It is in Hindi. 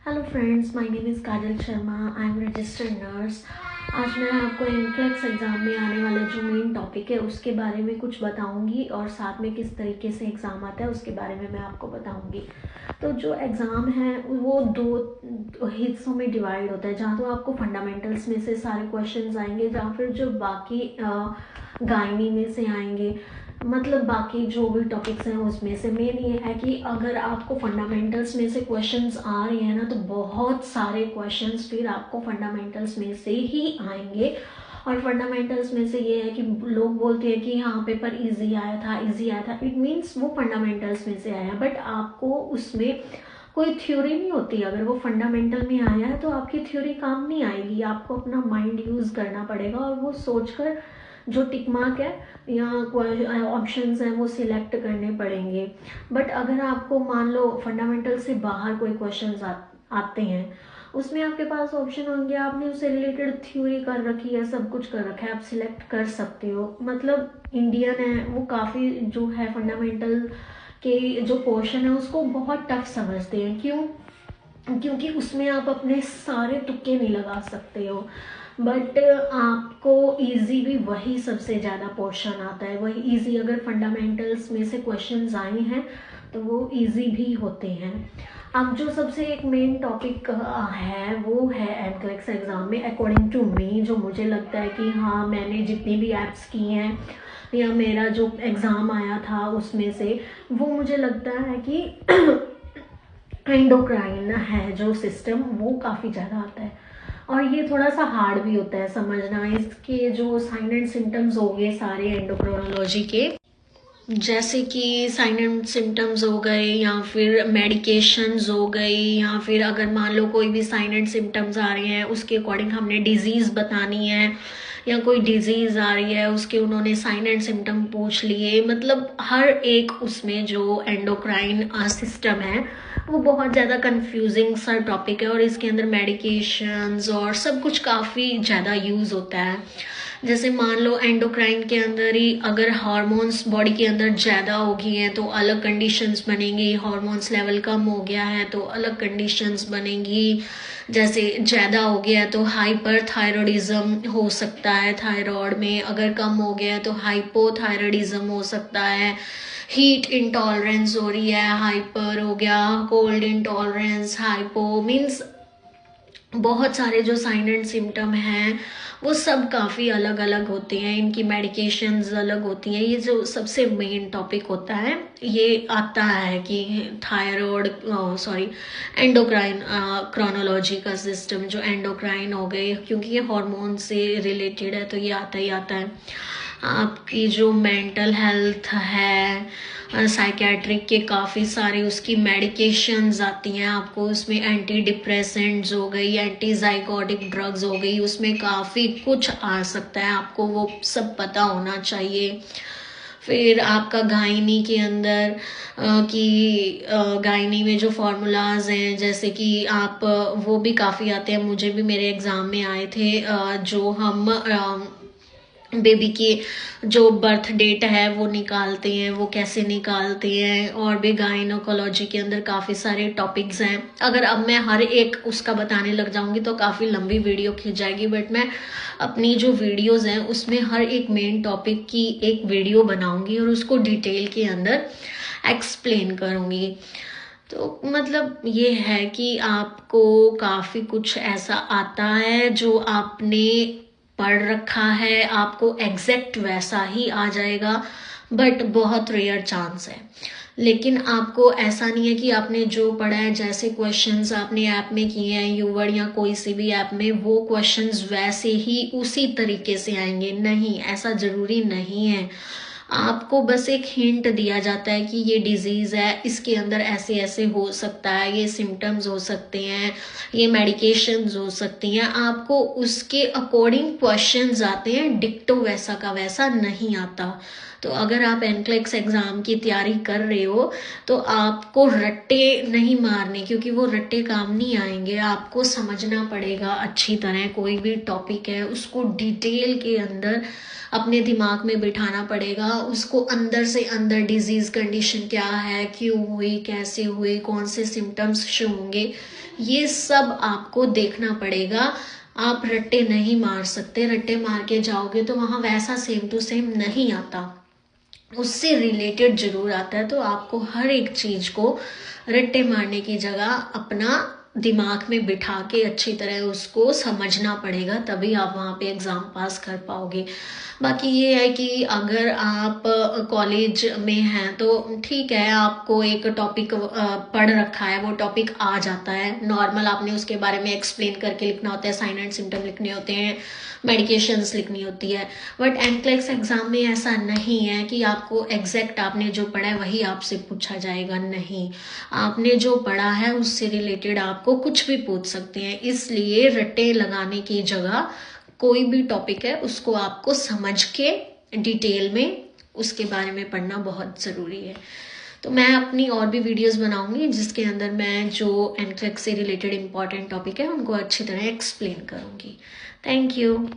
Hello friends, my name is Kajal Sharma. I am registered nurse. आज मैं आपको एनक्लेक्स एग्ज़ाम में आने वाला जो मेन टॉपिक है उसके बारे में कुछ बताऊंगी और साथ में किस तरीके से एग्ज़ाम आता है उसके बारे में मैं आपको बताऊंगी। तो जो एग्ज़ाम है वो दो हिस्सों में डिवाइड होता है, जहाँ तो आपको फंडामेंटल्स में से सारे क्वेश्चंस आएंगे, जहाँ फिर जो बाकी गायनी में से आएंगे, मतलब बाकी जो भी टॉपिक्स हैं उसमें से। मेन ये है कि अगर आपको फंडामेंटल्स में से क्वेश्चंस आ रहे हैं ना, तो बहुत सारे क्वेश्चंस फिर आपको फंडामेंटल्स में से ही आएंगे। और फंडामेंटल्स में से ये है कि लोग बोलते हैं कि हाँ पेपर इजी आया था, इजी आया था, इट मीन्स वो फंडामेंटल्स में से आया, बट आपको उसमें कोई थ्योरी नहीं होती। अगर वो फंडामेंटल में आया है तो आपकी थ्योरी काम नहीं आएगी, आपको अपना माइंड यूज़ करना पड़ेगा और वो सोचकर जो टिक मार्क है या ऑप्शंस हैं वो सिलेक्ट करने पड़ेंगे। बट अगर आपको मान लो फंडामेंटल से बाहर कोई क्वेश्चंस आते हैं, उसमें आपके पास ऑप्शन होंगे, आपने उससे रिलेटेड थ्योरी कर रखी है, सब कुछ कर रखा है, आप सिलेक्ट कर सकते हो। मतलब इंडियन है वो काफ़ी जो है फंडामेंटल के जो पोर्शन है उसको बहुत टफ समझते हैं। क्यों? क्योंकि उसमें आप अपने सारे तुक्के नहीं लगा सकते हो। बट आपको इजी भी वही सबसे ज़्यादा पोर्शन आता है, वही इजी। अगर फंडामेंटल्स में से क्वेश्चंस आए हैं तो वो इजी भी होते हैं। अब जो सबसे एक मेन टॉपिक है वो है एनक्लेक्स एग्ज़ाम में, अकॉर्डिंग टू मी, जो मुझे लगता है कि हाँ मैंने जितनी भी ऐप्स की हैं या मेरा जो एग्ज़ाम आया था उसमें से, वो मुझे लगता है कि एंडोक्राइन है जो सिस्टम, वो काफ़ी ज़्यादा आता है। और ये थोड़ा सा हार्ड भी होता है समझना। इसके जो साइन एंड सिम्टम्स हो गए सारे एंडोक्रोनोलॉजी के, जैसे कि साइन एंड सिम्टम्स हो गए या फिर मेडिकेशंस हो गई, या फिर अगर मान लो कोई भी साइन एंड सिम्टम्स आ रही हैं उसके अकॉर्डिंग हमने डिजीज़ बतानी है, या कोई डिजीज़ आ रही है उसके उन्होंने साइन एंड सिम्टम पूछ लिए। मतलब हर एक उसमें जो एंडोक्राइन सिस्टम है वो बहुत ज़्यादा कंफ्यूजिंग सा टॉपिक है, और इसके अंदर मेडिकेशंस और सब कुछ काफ़ी ज़्यादा यूज़ होता है। जैसे मान लो एंडोक्राइन के अंदर ही अगर हार्मोन्स बॉडी के अंदर ज़्यादा हो गई हैं तो अलग कंडीशंस बनेंगी, हार्मोन्स लेवल कम हो गया है तो अलग कंडीशंस बनेंगी। जैसे ज़्यादा हो गया है तो हाइपर थायरॉयडिज्म हो सकता है थायराइड में, अगर कम हो गया है तो हाइपोथायरॉयडिज्म हो सकता है। हीट इंटॉलरेंस हो रही है, हाइपर हो गया, कोल्ड इंटॉलरेंस, हाइपो, मीन्स बहुत सारे जो साइन एंड सिम्टम हैं वो सब काफ़ी अलग अलग होते हैं, इनकी मेडिकेशंस अलग होती हैं। ये जो सबसे मेन टॉपिक होता है ये आता है कि थायराइड, सॉरी, एंडोक्राइन क्रोनोलॉजी का सिस्टम, जो एंडोक्राइन हो गए, क्योंकि ये हार्मोन से रिलेटेड है तो ये आता ही आता है। आपकी जो मेंटल हेल्थ है, साइकेट्रिक के काफ़ी सारे उसकी मेडिकेशंस आती हैं आपको, उसमें एंटी डिप्रेसेंट्स हो गई, एंटी जाइकोटिक ड्रग्स हो गई, उसमें काफ़ी कुछ आ सकता है, आपको वो सब पता होना चाहिए। फिर आपका गायनी के अंदर गायनी में जो फार्मूलाज हैं, जैसे कि आप वो भी काफ़ी आते हैं, मुझे भी मेरे एग्ज़ाम में आए थे। जो हम बेबी की जो बर्थ डेट है वो निकालते हैं, वो कैसे निकालते हैं, और भी गायनोकोलॉजी के अंदर काफ़ी सारे टॉपिक्स हैं। अगर अब मैं हर एक उसका बताने लग जाऊंगी तो काफ़ी लंबी वीडियो खींच जाएगी, बट मैं अपनी जो वीडियोस हैं उसमें हर एक मेन टॉपिक की एक वीडियो बनाऊंगी और उसको डिटेल के अंदर एक्सप्लेन करूंगी। तो मतलब ये है कि आपको काफ़ी कुछ ऐसा आता है जो आपने पढ़ रखा है, आपको एग्जैक्ट वैसा ही आ जाएगा, बट बहुत रेयर चांस है। लेकिन आपको ऐसा नहीं है कि आपने जो पढ़ा है, जैसे क्वेश्चंस आपने ऐप में किए हैं यूवर्ड या कोई सी भी ऐप में, वो क्वेश्चंस वैसे ही उसी तरीके से आएंगे, नहीं, ऐसा ज़रूरी नहीं है। आपको बस एक हिंट दिया जाता है कि ये डिजीज़ है, इसके अंदर ऐसे ऐसे हो सकता है, ये सिम्टम्स हो सकते हैं, ये मेडिकेशंस हो सकती हैं, आपको उसके अकॉर्डिंग क्वेश्चंस आते हैं, डिक्टो वैसा का वैसा नहीं आता। तो अगर आप एनक्लेक्स एग्ज़ाम की तैयारी कर रहे हो तो आपको रट्टे नहीं मारने, क्योंकि वो रट्टे काम नहीं आएंगे। आपको समझना पड़ेगा अच्छी तरह, कोई भी टॉपिक है उसको डिटेल के अंदर अपने दिमाग में बिठाना पड़ेगा, उसको अंदर से अंदर डिजीज़ कंडीशन क्या है, क्यों हुई, कैसे हुई, कौन से सिम्टम्स शो होंगे, ये सब आपको देखना पड़ेगा। आप रट्टे नहीं मार सकते, रट्टे मार के जाओगे तो वहाँ वैसा सेम टू सेम नहीं आता, उससे रिलेटेड जरूर आता है। तो आपको हर एक चीज़ को रट्टे मारने की जगह अपना दिमाग में बिठा के अच्छी तरह उसको समझना पड़ेगा, तभी आप वहाँ पे एग्ज़ाम पास कर पाओगे। बाकी ये है कि अगर आप कॉलेज में हैं तो ठीक है, आपको एक टॉपिक पढ़ रखा है, वो टॉपिक आ जाता है नॉर्मल, आपने उसके बारे में एक्सप्लेन करके लिखना होता है, साइन एंड सिम्टम लिखने होते हैं, मेडिकेशंस लिखनी होती है। बट एनक्लेक्स एग्ज़ाम में ऐसा नहीं है कि आपको एग्जैक्ट आपने जो पढ़ा है वही आपसे पूछा जाएगा, नहीं, आपने जो पढ़ा है उससे रिलेटेड आपको कुछ भी पूछ सकते हैं। इसलिए रट्टे लगाने की जगह कोई भी टॉपिक है उसको आपको समझ के डिटेल में उसके बारे में पढ़ना बहुत ज़रूरी है। तो मैं अपनी और भी वीडियोस बनाऊंगी जिसके अंदर मैं जो एनक्लेक्स से रिलेटेड इंपॉर्टेंट टॉपिक है उनको अच्छी तरह एक्सप्लेन करूंगी। Thank you.